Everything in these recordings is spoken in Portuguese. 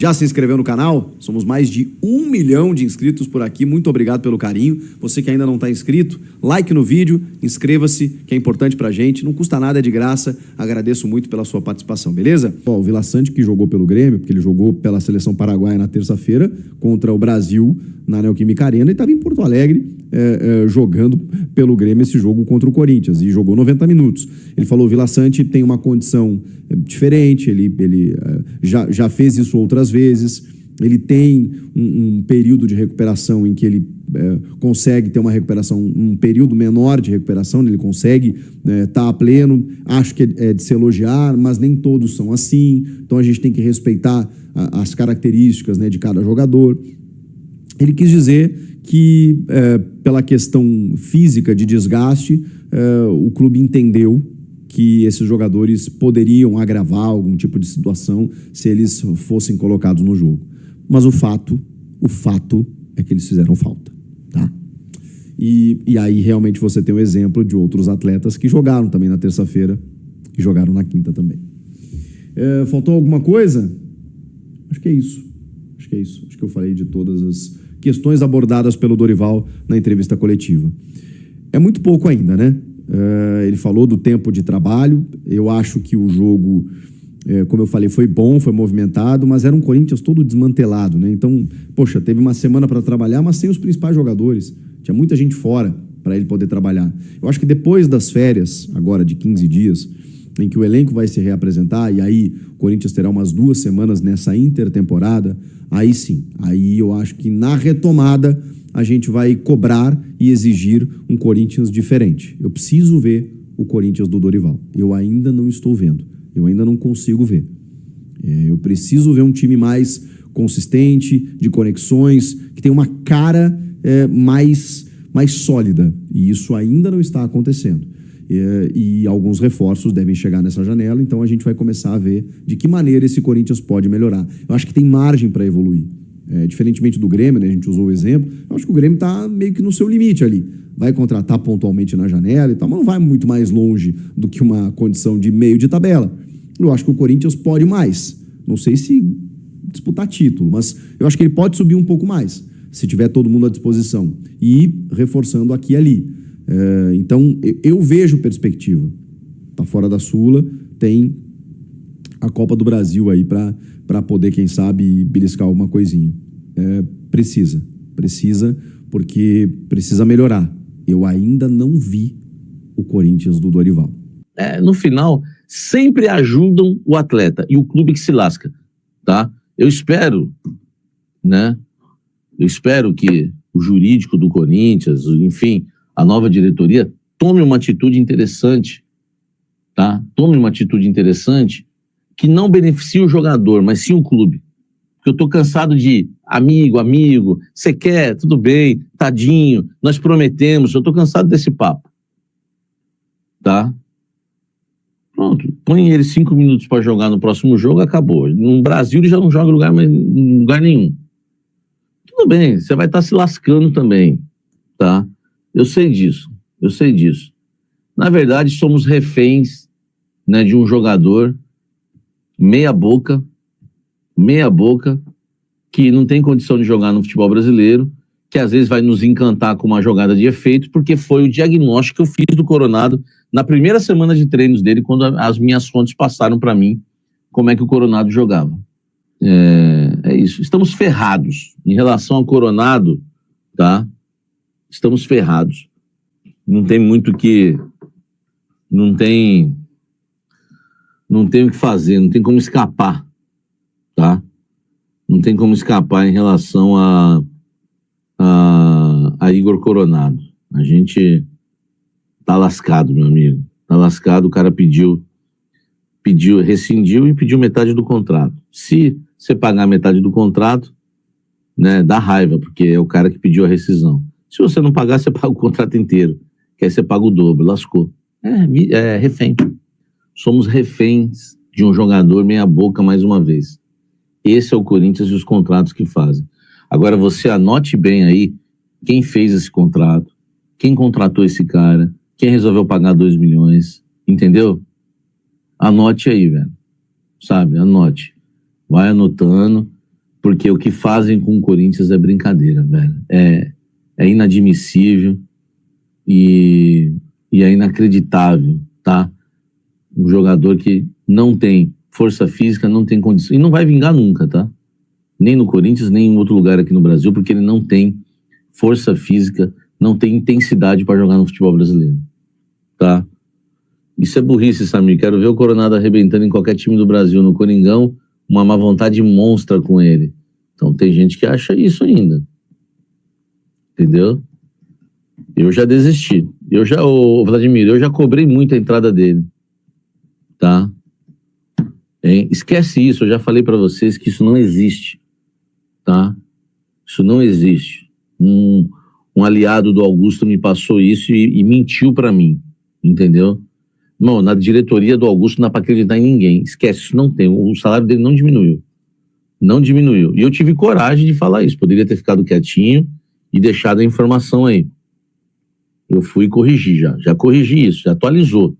Já se inscreveu no canal? Somos mais de 1 milhão de inscritos por aqui. Muito obrigado pelo carinho. Você que ainda não está inscrito, like no vídeo, inscreva-se, que é importante pra gente. Não custa nada, é de graça. Agradeço muito pela sua participação, beleza? O Vila Sante, que jogou pelo Grêmio, porque ele jogou pela seleção paraguaia na terça-feira contra o Brasil na Neoquímica Arena e estava em Porto Alegre jogando pelo Grêmio esse jogo contra o Corinthians e jogou 90 minutos. Ele falou: o Vila Sante tem uma condição diferente, ele já fez isso outras vezes, ele tem um período de recuperação em que ele consegue ter uma recuperação, um período menor de recuperação, ele consegue estar a pleno. Acho que é de se elogiar, mas nem todos são assim, então a gente tem que respeitar as características, de cada jogador. Ele quis dizer que, pela questão física de desgaste, o clube entendeu que esses jogadores poderiam agravar algum tipo de situação se eles fossem colocados no jogo. Mas o fato é que eles fizeram falta, tá? E aí realmente você tem um exemplo de outros atletas que jogaram também na terça-feira e jogaram na quinta também. Faltou alguma coisa? Acho que é isso. Acho que eu falei de todas as questões abordadas pelo Dorival na entrevista coletiva. É muito pouco ainda, né? Ele falou do tempo de trabalho. Eu acho que o jogo, como eu falei, foi bom, foi movimentado, mas era um Corinthians todo desmantelado, né? Então, poxa, teve uma semana para trabalhar, mas sem os principais jogadores. Tinha muita gente fora para ele poder trabalhar. Eu acho que depois das férias, agora de 15 dias, em que o elenco vai se reapresentar, e aí o Corinthians terá umas 2 semanas nessa intertemporada, aí sim, aí eu acho que na retomada a gente vai cobrar e exigir um Corinthians diferente. Eu preciso ver o Corinthians do Dorival. Eu ainda não estou vendo, eu ainda não consigo ver. Eu preciso ver um time mais consistente, de conexões, que tem uma cara mais sólida, e isso ainda não está acontecendo. E alguns reforços devem chegar nessa janela, então a gente vai começar a ver de que maneira esse Corinthians pode melhorar. Eu acho que tem margem para evoluir. Diferentemente do Grêmio, né, a gente usou o exemplo, eu acho que o Grêmio está meio que no seu limite ali. Vai contratar pontualmente na janela e tal, mas não vai muito mais longe do que uma condição de meio de tabela. Eu acho que o Corinthians pode mais. Não sei se disputar título, mas eu acho que ele pode subir um pouco mais, se tiver todo mundo à disposição. E ir reforçando aqui e ali. Então, eu vejo perspectiva. Tá fora da Sula, tem a Copa do Brasil aí para poder, quem sabe, beliscar alguma coisinha. Precisa, porque precisa melhorar. Eu ainda não vi o Corinthians do Dorival. No final, sempre ajudam o atleta e o clube que se lasca, tá? Eu espero, né? Eu espero que o jurídico do Corinthians, enfim, a nova diretoria, tome uma atitude interessante, tá? Tome uma atitude interessante que não beneficie o jogador, mas sim o clube. Porque eu tô cansado de amigo, você quer, tudo bem, tadinho, nós prometemos, eu tô cansado desse papo, tá? Pronto, põe ele 5 minutos para jogar no próximo jogo, acabou. No Brasil ele já não joga em lugar nenhum. Tudo bem, você vai estar se lascando também, tá? Eu sei disso. Na verdade, somos reféns, né, de um jogador meia boca, que não tem condição de jogar no futebol brasileiro, que às vezes vai nos encantar com uma jogada de efeito, porque foi o diagnóstico que eu fiz do Coronado na primeira semana de treinos dele, quando as minhas fontes passaram para mim como é que o Coronado jogava. É isso. Estamos ferrados. Em relação ao Coronado, tá? Estamos ferrados. Não tem muito que... Não tem o que fazer, não tem como escapar, tá? Não tem como escapar em relação a Igor Coronado. A gente tá lascado, meu amigo. Tá lascado, o cara rescindiu e pediu metade do contrato. Se você pagar metade do contrato, né, dá raiva, porque é o cara que pediu a rescisão. Se você não pagar, você paga o contrato inteiro, que aí você paga o dobro, lascou. Refém. Somos reféns de um jogador meia boca mais uma vez. Esse é o Corinthians e os contratos que fazem. Agora você anote bem aí quem fez esse contrato, quem contratou esse cara, quem resolveu pagar 2 milhões, entendeu? Anote aí, velho. Sabe, anote. Vai anotando, porque o que fazem com o Corinthians é brincadeira, velho. É inadmissível e é inacreditável, tá? Um jogador que não tem força física, não tem condição, e não vai vingar nunca, tá? Nem no Corinthians, nem em outro lugar aqui no Brasil, porque ele não tem força física, não tem intensidade para jogar no futebol brasileiro, tá? Isso é burrice, Samir. Quero ver o Coronado arrebentando em qualquer time do Brasil. No Coringão, uma má vontade monstra com ele. Então tem gente que acha isso ainda. Entendeu? Eu já desisti. Ô Vladimir, eu já cobrei muito a entrada dele. Tá? Esquece isso, eu já falei pra vocês que isso não existe. Tá? Isso não existe. Um aliado do Augusto me passou isso e mentiu pra mim. Entendeu? Não, na diretoria do Augusto não dá pra acreditar em ninguém. Esquece, isso não tem. O salário dele não diminuiu. Não diminuiu. E eu tive coragem de falar isso. Poderia ter ficado quietinho e deixado a informação aí. Eu fui corrigir já. Já corrigi isso, já atualizou.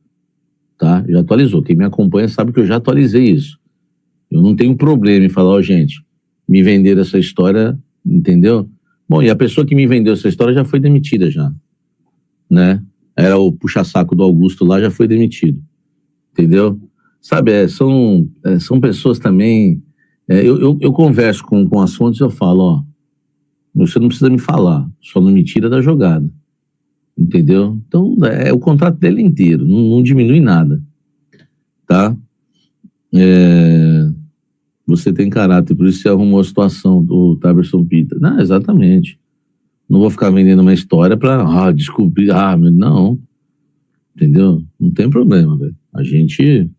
Tá? Já atualizou. Quem me acompanha sabe que eu já atualizei isso. Eu não tenho problema em falar, gente, me venderam essa história, entendeu? Bom, e a pessoa que me vendeu essa história já foi demitida já. Né? Era o puxa-saco do Augusto lá, já foi demitido. Entendeu? Sabe, são pessoas também... Eu converso com as fontes e eu falo, ó, você não precisa me falar, só não me tira da jogada. Entendeu? Então, o contrato dele inteiro, não diminui nada. Tá? Você tem caráter, por isso você arrumou a situação do Taberson Pita. Não, exatamente. Não vou ficar vendendo uma história pra descobrir, não. Entendeu? Não tem problema, velho. A gente,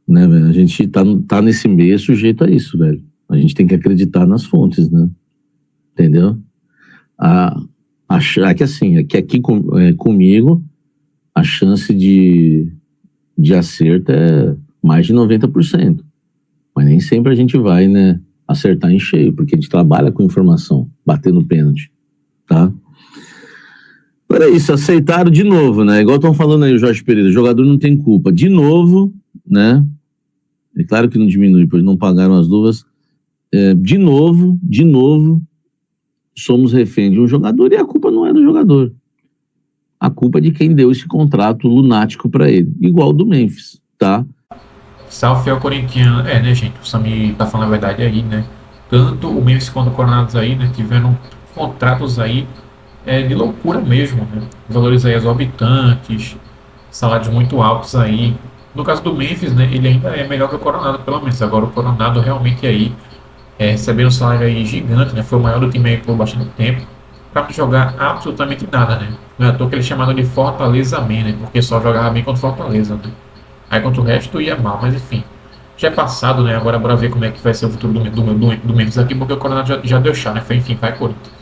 né, velho? A gente tá nesse meio sujeito a isso, velho. A gente tem que acreditar nas fontes, né? Entendeu? Que assim, aqui comigo, a chance de acerto é mais de 90%. Mas nem sempre a gente vai, né, acertar em cheio, porque a gente trabalha com informação, batendo pênalti, tá? Agora é isso, aceitaram de novo, né? Igual estão falando aí o Jorge Pereira, o jogador não tem culpa. De novo, né? É claro que não diminui, pois não pagaram as luvas. De novo, somos refém de um jogador e a culpa não é do jogador. A culpa é de quem deu esse contrato lunático pra ele. Igual o do Memphis, tá? Salve fiel corintiano. Né, gente? O Sami tá falando a verdade aí, né? Tanto o Memphis quanto o Coronados aí, né? Tiveram contratos aí de loucura mesmo, né? Valores aí exorbitantes, salários muito altos aí. No caso do Memphis, né? Ele ainda é melhor que o Coronado, pelo menos. Agora o Coronado realmente aí recebendo um salário aí gigante, né? Foi o maior do time aí por bastante tempo, para não jogar absolutamente nada, né? Não é à toa que ele chamado de Fortaleza Man, né? Porque só jogava bem contra Fortaleza, né? Aí contra o resto ia mal, mas enfim. Já é passado, né? Agora bora ver como é que vai ser o futuro do Memphis aqui, porque o Coronado já deu chá, né? Enfim, vai Corinthians.